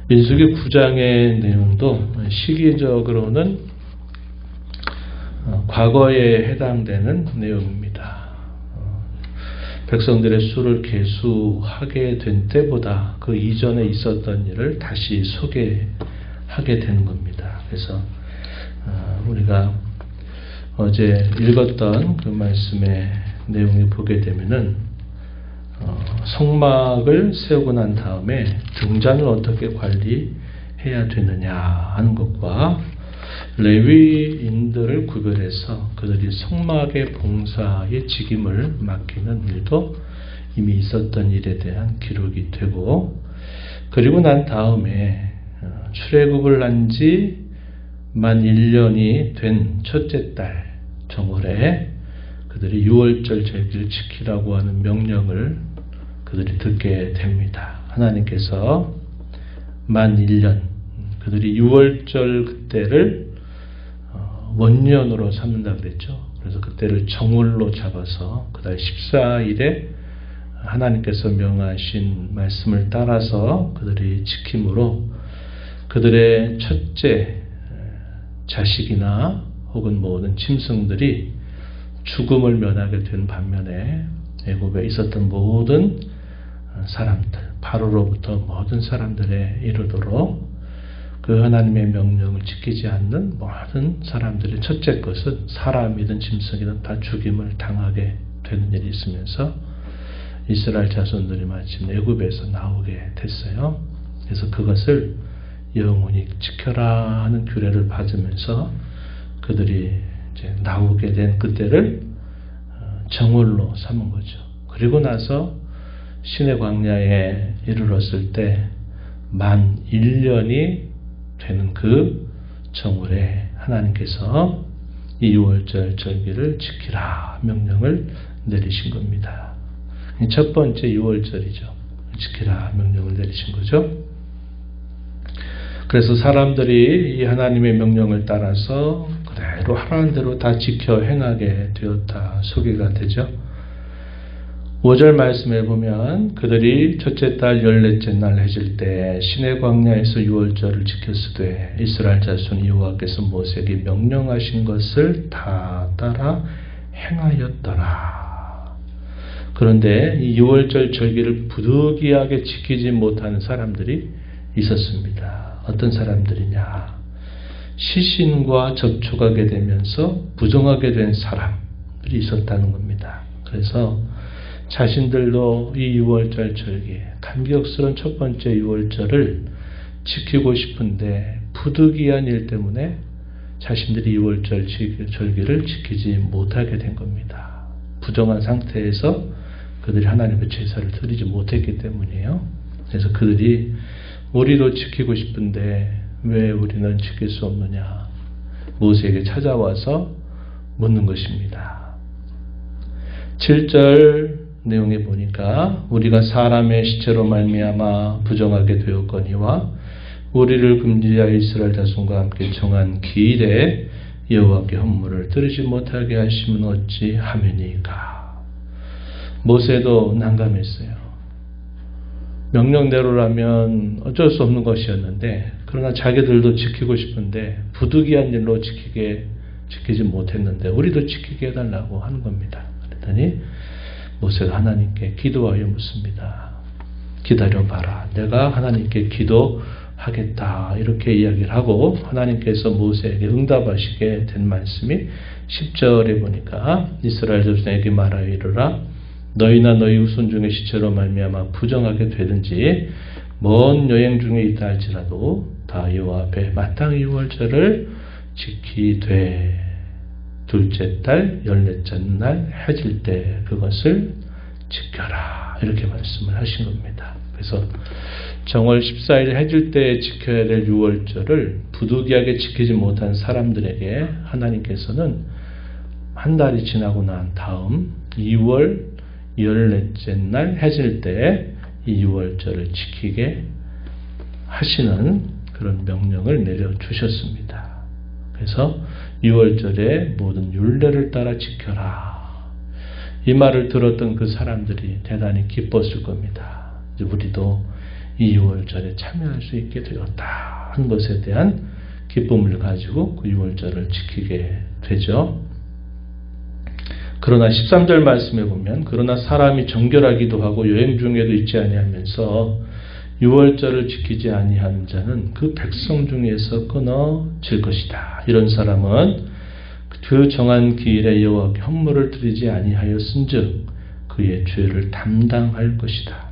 민수기 9장의 내용도 시기적으로는 과거에 해당되는 내용입니다. 백성들의 수를 계수하게 된 때보다 그 이전에 있었던 일을 다시 소개하게 되는 겁니다. 그래서 우리가 어제 읽었던 그 말씀의 내용을 보게 되면은 성막을 세우고 난 다음에 등잔을 어떻게 관리해야 되느냐 하는 것과 레위인들을 구별해서 그들이 성막의 봉사의 직임을 맡기는 일도 이미 있었던 일에 대한 기록이 되고, 그리고 난 다음에 출애굽을 한 지 만 1년이 된 첫째 달 정월에 그들이 유월절 절기를 지키라고 하는 명령을 그들이 듣게 됩니다. 하나님께서 만 1년, 그들이 유월절 그때를 원년으로 삼는다 그랬죠. 그래서 그때를 정월로 잡아서 그달 14일에 하나님께서 명하신 말씀을 따라서 그들이 지킴으로 그들의 첫째 자식이나 혹은 모든 짐승들이 죽음을 면하게 된 반면에 애굽에 있었던 모든 사람들, 바로로부터 모든 사람들에 이르도록 그 하나님의 명령을 지키지 않는 모든 사람들의 첫째 것은 사람이든 짐승이든 다 죽임을 당하게 되는 일이 있으면서 이스라엘 자손들이 마침 애굽에서 나오게 됐어요. 그래서 그것을 영원히 지켜라 하는 규례를 받으면서 그들이 이제 나오게 된 그때를 정월로 삼은 거죠. 그리고 나서 시내 광야에 이르렀을 때 만 1년이 되는 그 정월에 하나님께서 이 유월절 절기를 지키라 명령을 내리신 겁니다. 첫 번째 유월절이죠. 지키라 명령을 내리신 거죠. 그래서 사람들이 이 하나님의 명령을 따라서 그대로 하라는 대로 다 지켜 행하게 되었다 소개가 되죠. 5절 말씀에 보면 그들이 첫째 달 14째 날 해질 때 시내 광야에서 유월절을 지켰으되 이스라엘 자손이 여호와께서 모세에게 명령하신 것을 다 따라 행하였더라. 그런데 이 유월절 절기를 부득이하게 지키지 못하는 사람들이 있었습니다. 어떤 사람들이냐? 시신과 접촉하게 되면서 부정하게 된 사람들이 있었다는 겁니다. 그래서 자신들도 이 유월절 절기, 감격스러운 첫 번째 유월절을 지키고 싶은데 부득이한 일 때문에 자신들이 유월절 절기를 지키지 못하게 된 겁니다. 부정한 상태에서 그들이 하나님의 제사를 드리지 못했기 때문이에요. 그래서 그들이 우리도 지키고 싶은데 왜 우리는 지킬 수 없느냐? 모세에게 찾아와서 묻는 것입니다. 7절 내용에 보니까 우리가 사람의 시체로 말미암아 부정하게 되었거니와 우리를 금지하여 이스라엘 자손과 함께 정한 기일에 여호와께 헌물을 드리지 못하게 하시면 어찌 하매니까. 모세도 난감했어요. 명령대로라면 어쩔 수 없는 것이었는데, 그러나 자기들도 지키고 싶은데 부득이한 일로 지키지 못했는데 우리도 지키게 해달라고 하는 겁니다. 그랬더니 모세가 하나님께 기도하여 묻습니다. 기다려봐라. 내가 하나님께 기도하겠다. 이렇게 이야기를 하고 하나님께서 모세에게 응답하시게 된 말씀이 10절에 보니까 이스라엘 자손에게 말하여 이르라. 너희나 너희 후손 중에 시체로 말미암아 부정하게 되든지 먼 여행 중에 있다 할지라도 다 여호와 앞에 마땅히 유월절을 지키되 둘째 달 14째 날 해질 때 그것을 지켜라. 이렇게 말씀을 하신 겁니다. 그래서 정월 14일 해질 때 지켜야 될 유월절을 부득이하게 지키지 못한 사람들에게 하나님께서는 한 달이 지나고 난 다음 2월 14째 날 해질 때 이 유월절을 지키게 하시는 그런 명령을 내려주셨습니다. 그래서 유월절의 모든 율례를 따라 지켜라. 이 말을 들었던 그 사람들이 대단히 기뻤을 겁니다. 우리도 이 유월절에 참여할 수 있게 되었다 하는 것에 대한 기쁨을 가지고 그 유월절을 지키게 되죠. 그러나 13절 말씀에 보면 그러나 사람이 정결하기도 하고 여행 중에도 있지 아니하면서 유월절을 지키지 아니하는 자는 그 백성 중에서 끊어질 것이다. 이런 사람은 그 정한 기일에 여호와께 헌물을 드리지 아니하였은즉 그의 죄를 담당할 것이다.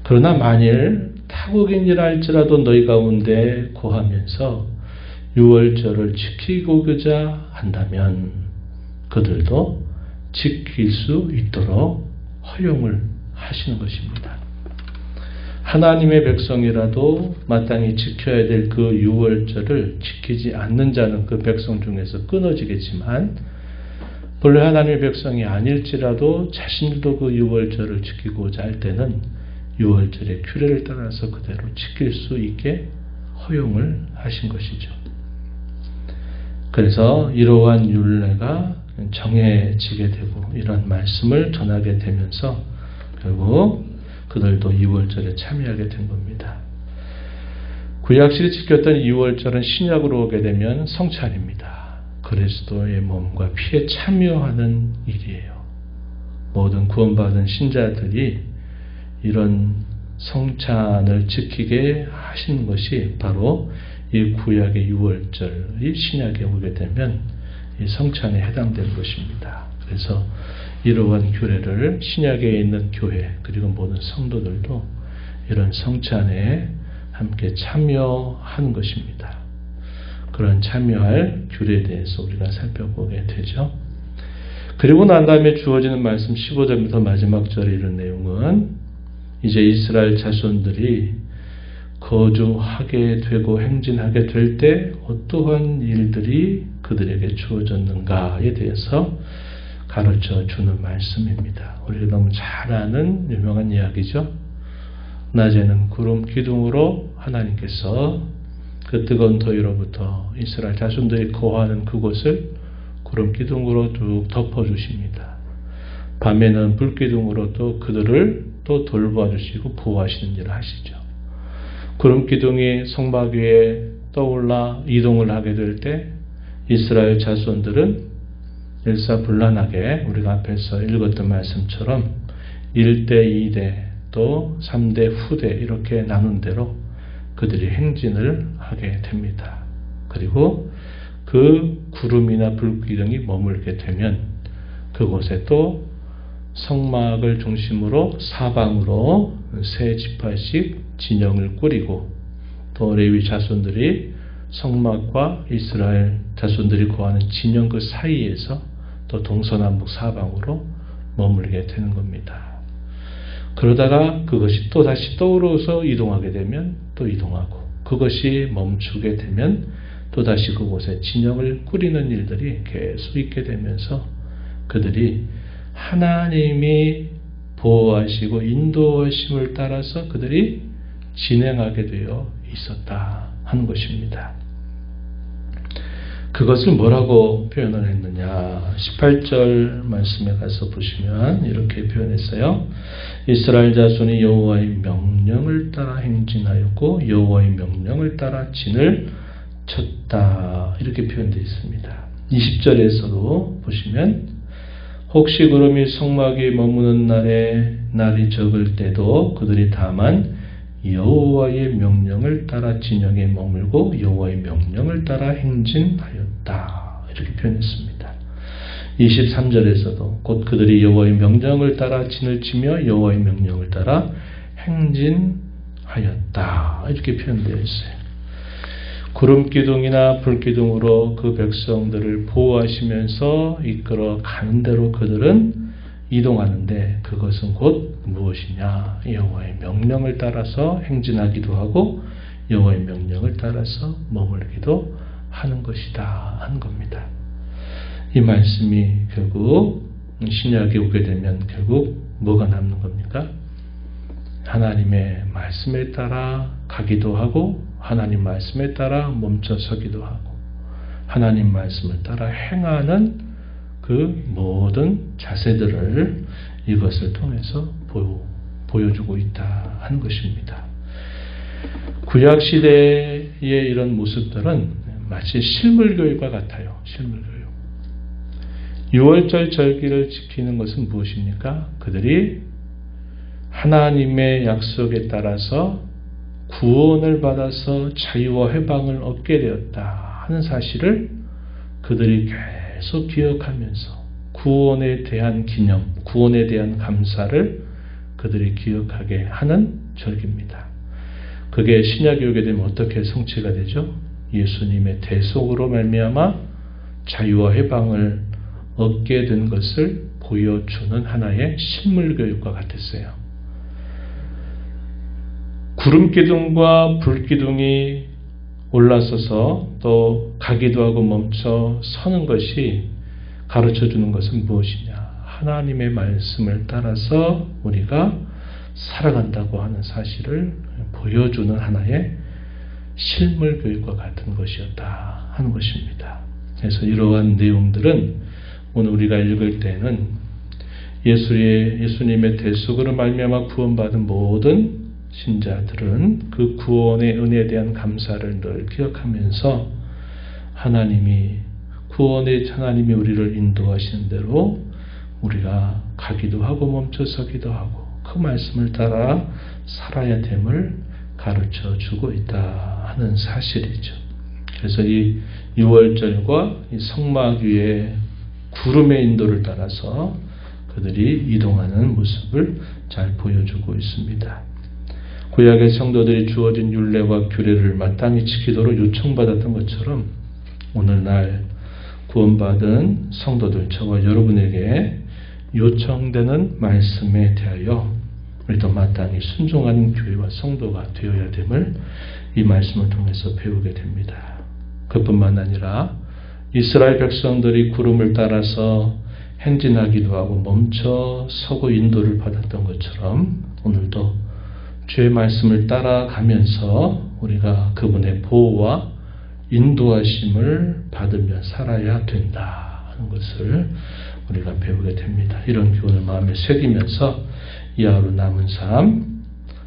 그러나 만일 타국인이라 할지라도 너희 가운데 고하면서 유월절을 지키고자 한다면 그들도 지킬 수 있도록 허용을 하시는 것입니다. 하나님의 백성이라도 마땅히 지켜야 될 그 유월절을 지키지 않는 자는 그 백성 중에서 끊어지겠지만 본래 하나님의 백성이 아닐지라도 자신들도 그 유월절을 지키고자 할 때는 유월절의 규례를 따라서 그대로 지킬 수 있게 허용을 하신 것이죠. 그래서 이러한 율례가 정해지게 되고 이런 말씀을 전하게 되면서 결국 그들도 유월절에 참여하게 된 겁니다. 구약시대 지켰던 유월절은 신약으로 오게 되면 성찬입니다. 그리스도의 몸과 피에 참여하는 일이에요. 모든 구원받은 신자들이 이런 성찬을 지키게 하시는 것이 바로 이 구약의 유월절이 신약에 오게 되면 이 성찬에 해당되는 것입니다. 그래서 이러한 규례를 신약에 있는 교회 그리고 모든 성도들도 이런 성찬에 함께 참여하는 것입니다. 그런 참여할 규례에 대해서 우리가 살펴보게 되죠. 그리고 난 다음에 주어지는 말씀 15절부터 마지막 절에 이런 내용은 이제 이스라엘 자손들이 거주하게 되고 행진하게 될 때 어떠한 일들이 그들에게 주어졌는가에 대해서 가르쳐 주는 말씀입니다. 우리가 너무 잘 아는 유명한 이야기죠. 낮에는 구름 기둥으로 하나님께서 그 뜨거운 더위로부터 이스라엘 자손들이 거하는 그곳을 구름 기둥으로 쭉 덮어주십니다. 밤에는 불 기둥으로 또 그들을 또 돌봐주시고 보호하시는 일을 하시죠. 구름 기둥이 성막 위에 떠올라 이동을 하게 될 때 이스라엘 자손들은 일사불란하게 우리가 앞에서 읽었던 말씀처럼 1대, 2대, 또 3대, 후대 이렇게 나눈 대로 그들이 행진을 하게 됩니다. 그리고 그 구름이나 불기둥이 머물게 되면 그곳에 또 성막을 중심으로 사방으로 세 지파씩 진영을 꾸리고 또 레위 자손들이 성막과 이스라엘 자손들이 거하는 진영 그 사이에서 또 동서남북 사방으로 머물게 되는 겁니다. 그러다가 그것이 또 다시 떠오르서 이동하게 되면 또 이동하고 그것이 멈추게 되면 또 다시 그곳에 진영을 꾸리는 일들이 계속 있게 되면서 그들이 하나님이 보호하시고 인도하심을 따라서 그들이 진행하게 되어 있었다 하는 것입니다. 그것을 뭐라고 표현을 했느냐? 18절 말씀에 가서 보시면 이렇게 표현했어요. 이스라엘 자손이 여호와의 명령을 따라 행진하였고 여호와의 명령을 따라 진을 쳤다. 이렇게 표현되어 있습니다. 20절에서도 보시면 혹시 구름이 성막에 머무는 날이 적을 때도 그들이 다만 여호와의 명령을 따라 진영에 머물고 여호와의 명령을 따라 행진하였다. 이렇게 표현했습니다. 23절에서도 곧 그들이 여호와의 명령을 따라 진을 치며 여호와의 명령을 따라 행진하였다. 이렇게 표현되어 있어요. 구름기둥이나 불기둥으로 그 백성들을 보호하시면서 이끌어 가는 대로 그들은 이동하는데 그것은 곧 무엇이냐? 여호와의 명령을 따라서 행진하기도 하고 여호와의 명령을 따라서 머물기도 하는 것이다 하는 겁니다. 이 말씀이 결국 신약에 오게 되면 결국 뭐가 남는 겁니까? 하나님의 말씀에 따라 가기도 하고 하나님 말씀에 따라 멈춰서기도 하고 하나님 말씀을 따라 행하는 그 모든 자세들을 이것을 통해서 보여주고 있다 하는 것입니다. 구약시대의 이런 모습들은 마치 실물교육과 같아요. 실물교육. 유월절 절기를 지키는 것은 무엇입니까? 그들이 하나님의 약속에 따라서 구원을 받아서 자유와 해방을 얻게 되었다 하는 사실을 그들이 계속 기억하면서 구원에 대한 기념, 구원에 대한 감사를 그들이 기억하게 하는 절기입니다. 그게 신약이 오게 되면 어떻게 성취가 되죠? 예수님의 대속으로 말미암아 자유와 해방을 얻게 된 것을 보여주는 하나의 실물교육과 같았어요. 구름기둥과 불기둥이 올라서서 또 가기도 하고 멈춰 서는 것이 가르쳐주는 것은 무엇이냐? 하나님의 말씀을 따라서 우리가 살아간다고 하는 사실을 보여주는 하나의 실물교육과 같은 것이었다 하는 것입니다. 그래서 이러한 내용들은 오늘 우리가 읽을 때는 예수님의 대속으로 말미암아 구원받은 모든 신자들은 그 구원의 은혜에 대한 감사를 늘 기억하면서 하나님이 우리를 인도하시는 대로 우리가 가기도 하고 멈춰서기도 하고 그 말씀을 따라 살아야 됨을 가르쳐 주고 있다 하는 사실이죠. 그래서 이 유월절과 이 성막 위에 구름의 인도를 따라서 그들이 이동하는 모습을 잘 보여주고 있습니다. 구약의 성도들이 주어진 율례와 규례를 마땅히 지키도록 요청받았던 것처럼 오늘날 구원받은 성도들, 저와 여러분에게 요청되는 말씀에 대하여 우리도 마땅히 순종하는 교회와 성도가 되어야 됨을 이 말씀을 통해서 배우게 됩니다. 그뿐만 아니라 이스라엘 백성들이 구름을 따라서 행진하기도 하고 멈춰 서고 인도를 받았던 것처럼 오늘도 주의 말씀을 따라가면서 우리가 그분의 보호와 인도하심을 받으며 살아야 된다 하는 것을 우리가 배우게 됩니다. 이런 교훈을 마음에 새기면서 이 하루 남은 삶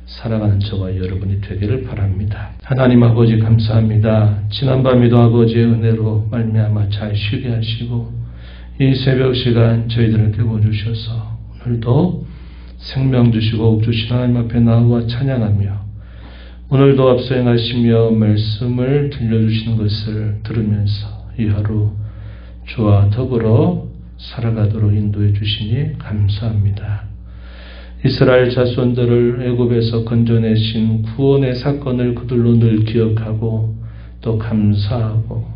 살아가는 저와 여러분이 되기를 바랍니다. 하나님 아버지 감사합니다. 지난밤에도 아버지의 은혜로 말미암아 잘 쉬게 하시고 이 새벽 시간 저희들을 깨워주셔서 오늘도 생명 주시고 복 주신 하나님 앞에 나와 찬양하며 오늘도 앞서 행하시며 말씀을 들려주시는 것을 들으면서 이 하루 주와 더불어 살아가도록 인도해 주시니 감사합니다. 이스라엘 자손들을 애굽에서 건져내신 구원의 사건을 그들로 늘 기억하고 또 감사하고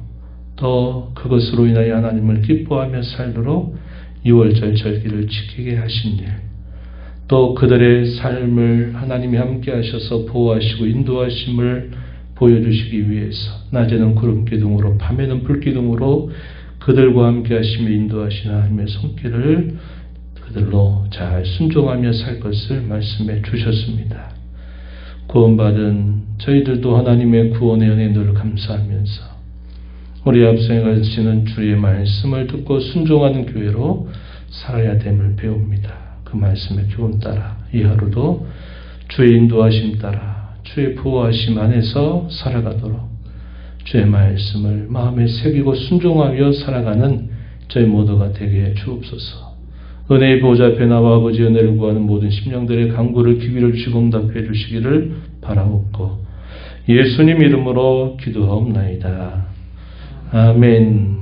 또 그것으로 인하여 하나님을 기뻐하며 살도록 유월절 절기를 지키게 하신 일, 또 그들의 삶을 하나님이 함께 하셔서 보호하시고 인도하심을 보여주시기 위해서 낮에는 구름기둥으로 밤에는 불기둥으로 그들과 함께 하시며 인도하시는 하나님의 손길을 그들로 잘 순종하며 살 것을 말씀해 주셨습니다. 구원받은 저희들도 하나님의 구원의 은혜에 늘 감사하면서 우리 앞서 행하시는 주의 말씀을 듣고 순종하는 교회로 살아야 됨을 배웁니다. 그 말씀의 교훈 따라 이 하루도 주의 인도하심 따라 주의 보호하심 안에서 살아가도록 주의 말씀을 마음에 새기고 순종하며 살아가는 저희 모두가 되게 해 주옵소서. 은혜의 보좌 앞에 나와 아버지 은혜를 구하는 모든 심령들의 간구를 기회를 주시고 응답해 주시기를 바라옵고 예수님 이름으로 기도하옵나이다. 아멘.